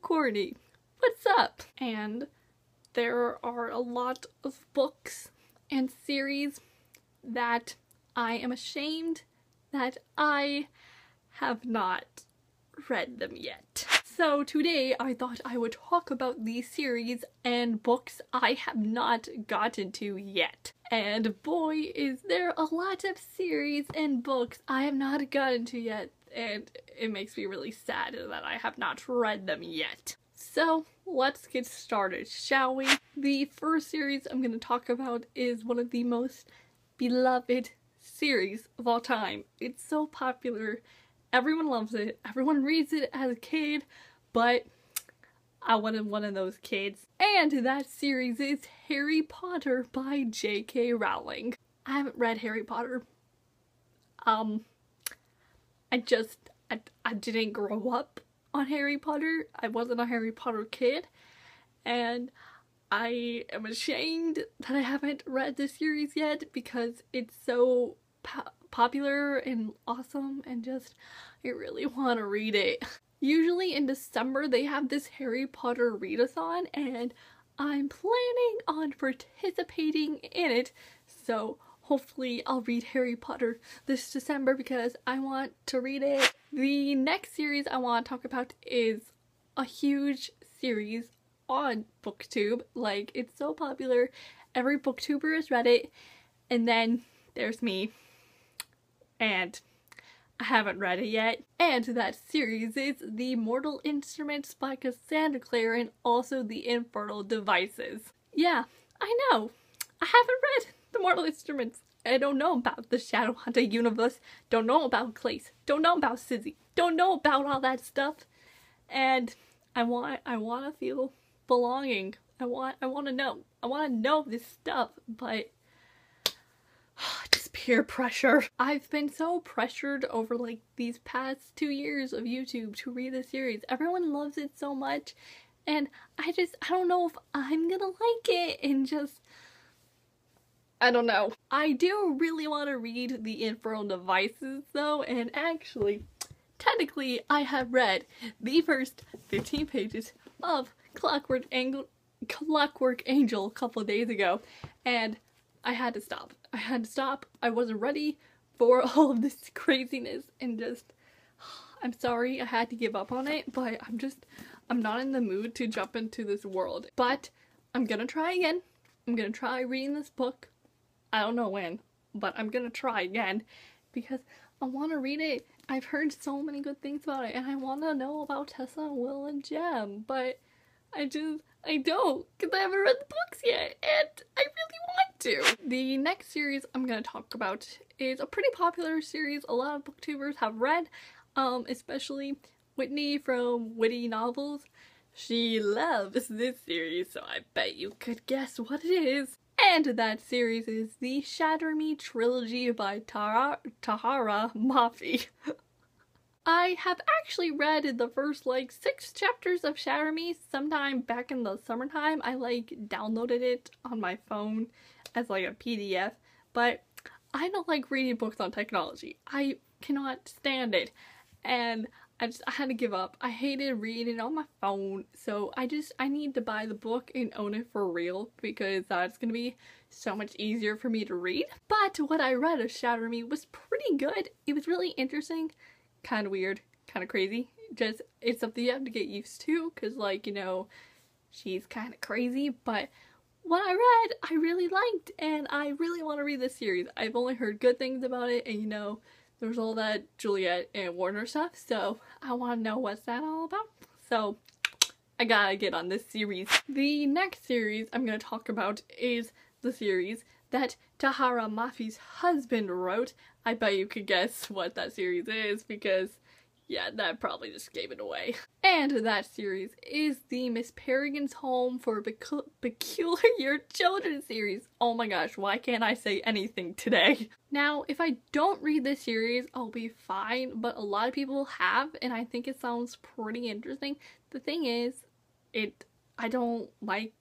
Courtney. What's up? And there are a lot of books and series that I am ashamed that I have not read them yet. So today I thought I would talk about these series and books I have not gotten to yet. And boy, is there a lot of series and books I have not gotten to yet, and it makes me really sad that I have not read them yet. So let's get started, shall we? The first series I'm going to talk about is one of the most beloved series of all time. It's so popular. Everyone loves it. Everyone reads it as a kid, but I wasn't one of those kids. And that series is Harry Potter by J.K. Rowling. I haven't read Harry Potter. I didn't grow up on Harry Potter. I wasn't a Harry Potter kid, and I am ashamed that I haven't read the series yet because it's so popular and awesome, and just I really want to read it. Usually in December they have this Harry Potter readathon, and I'm planning on participating in it, so hopefully I'll read Harry Potter this December because I want to read it. The next series I want to talk about is a huge series on BookTube. Like, it's so popular, every booktuber has read it, and then there's me, and I haven't read it yet. And that series is The Mortal Instruments by Cassandra Clare, and also The Infernal Devices. Yeah, I know, I haven't read The Mortal Instruments. I don't know about the Shadowhunter universe, don't know about Clace, don't know about Sizzy, don't know about all that stuff, and I want to feel belonging. I want to know this stuff, but just peer pressure. I've been so pressured over like these past 2 years of YouTube to read the series. Everyone loves it so much, and I don't know if I'm gonna like it, and just I don't know. I do really want to read The Infernal Devices though, and actually, technically, I have read the first 15 pages of Clockwork Angel a couple of days ago, and I had to stop. I wasn't ready for all of this craziness, and just, I'm sorry I had to give up on it, but I'm not in the mood to jump into this world. But I'm gonna try again. I'm gonna try reading this book. I don't know when, but I'm gonna try again because I want to read it. I've heard so many good things about it, and I want to know about Tessa, Will, and Jem, but I don't, because I haven't read the books yet, and I really want to. The next series I'm gonna talk about is a pretty popular series a lot of booktubers have read, especially Whitney from Witty Novels. She loves this series, so I bet you could guess what it is. And that series is the Shatter Me trilogy by Tahereh Mafi. I have actually read the first like 6 chapters of Shatter Me sometime back in the summertime. I like downloaded it on my phone as like a PDF, but I don't like reading books on technology. I cannot stand it, and I had to give up. I hated reading on my phone, so I need to buy the book and own it for real, because that's gonna be so much easier for me to read. But what I read of Shatter Me was pretty good. It was really interesting, kind of weird, kind of crazy. Just, it's something you have to get used to, because like, you know, she's kind of crazy, but what I read, I really liked, and I really want to read this series. I've only heard good things about it, and you know, there's all that Juliet and Warner stuff, so I want to know what's that all about. So I gotta get on this series. The next series I'm gonna talk about is the series that Tahereh Mafi's husband wrote. I bet you could guess what that series is, because yeah, that probably just gave it away. And that series is the Miss Peregrine's Home for Peculiar Children series. Oh my gosh, why can't I say anything today? Now, if I don't read this series, I'll be fine, but a lot of people have, and I think it sounds pretty interesting. The thing is, I don't like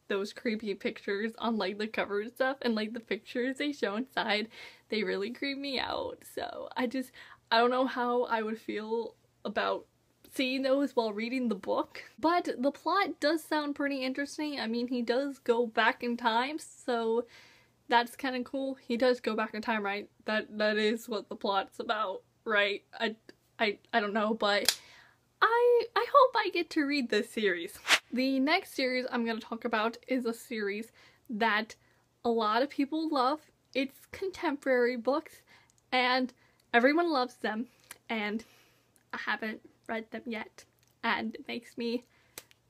those creepy pictures on like the cover and stuff, and like the pictures they show inside, they really creep me out. So I don't know how I would feel about seeing those while reading the book. But the plot does sound pretty interesting. I mean, he does go back in time, so that's kind of cool. He does go back in time, right? That is what the plot's about, right? I don't know, but I hope I get to read this series. The next series I'm going to talk about is a series that a lot of people love. It's contemporary books, and everyone loves them, and I haven't read them yet, and it makes me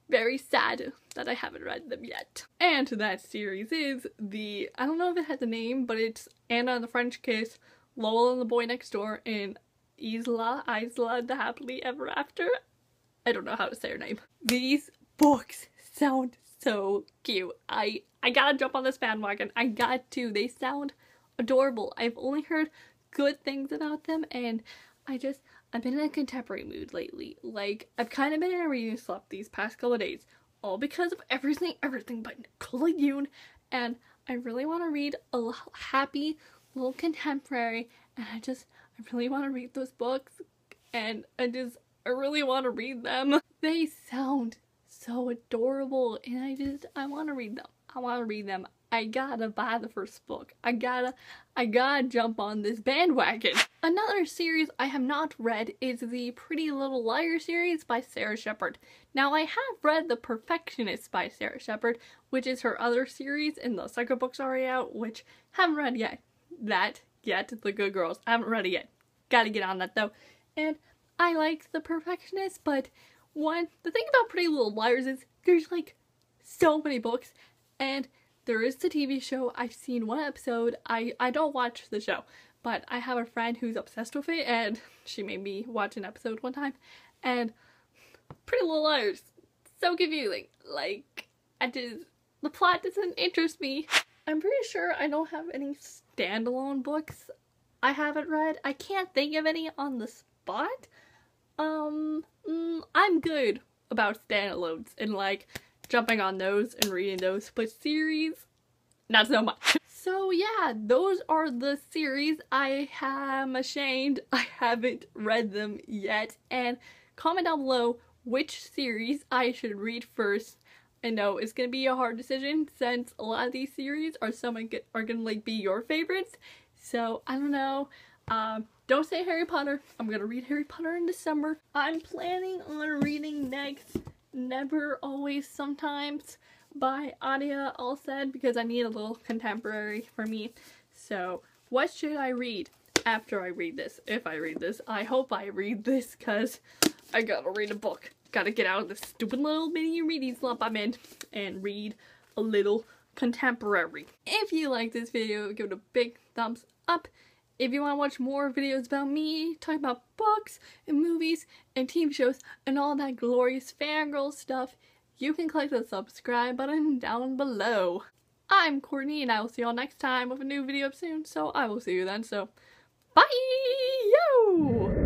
very sad that I haven't read them yet. And that series is I don't know if it has a name, but it's Anna and the French Kiss, Lola and the Boy Next Door, and Isla the Happily Ever After. I don't know how to say her name. These books sound so cute. I gotta jump on this bandwagon. I got to. They sound adorable. I've only heard good things about them, and I've been in a contemporary mood lately. Like, I've kind of been in a reading slump these past couple of days, all because of Everything by Nicola Yoon, and I really want to read a little happy, little contemporary, and I really want to read those books, and I really want to read them. They sound so adorable, and I want to read them. I want to read them. I gotta buy the first book. I gotta jump on this bandwagon. Another series I have not read is the Pretty Little Liars series by Sarah Shepard. Now, I have read The Perfectionist by Sarah Shepard, which is her other series, and the second book's already out, which haven't read yet. The Good Girls. I haven't read it yet. Gotta get on that though. And I like The Perfectionist, but the thing about Pretty Little Liars is there's like so many books, and there is the TV show. I've seen one episode. I don't watch the show, but I have a friend who's obsessed with it, and she made me watch an episode one time, and Pretty Little Liars, so confusing. Like, the plot doesn't interest me. I'm pretty sure I don't have any standalone books I haven't read. I can't think of any on the spot. I'm good about standalones and like jumping on those and reading those, but series, not so much. So yeah, those are the series. I am ashamed I haven't read them yet, and comment down below which series I should read first. I know it's gonna be a hard decision since a lot of these series are gonna like be your favorites, so I don't know. Don't say Harry Potter. I'm gonna read Harry Potter in December. I'm planning on reading next Never Always Sometimes by Adia Alsaid because I need a little contemporary for me. So what should I read after I read this? If I read this. I hope I read this because I gotta read a book. Gotta get out of this stupid little mini reading slump I'm in and read a little contemporary. If you like this video, give it a big thumbs up. If you want to watch more videos about me, talking about books and movies and TV shows and all that glorious fangirl stuff, you can click the subscribe button down below. I'm Courtney, and I will see y'all next time with a new video soon, so I will see you then, so bye! Yo!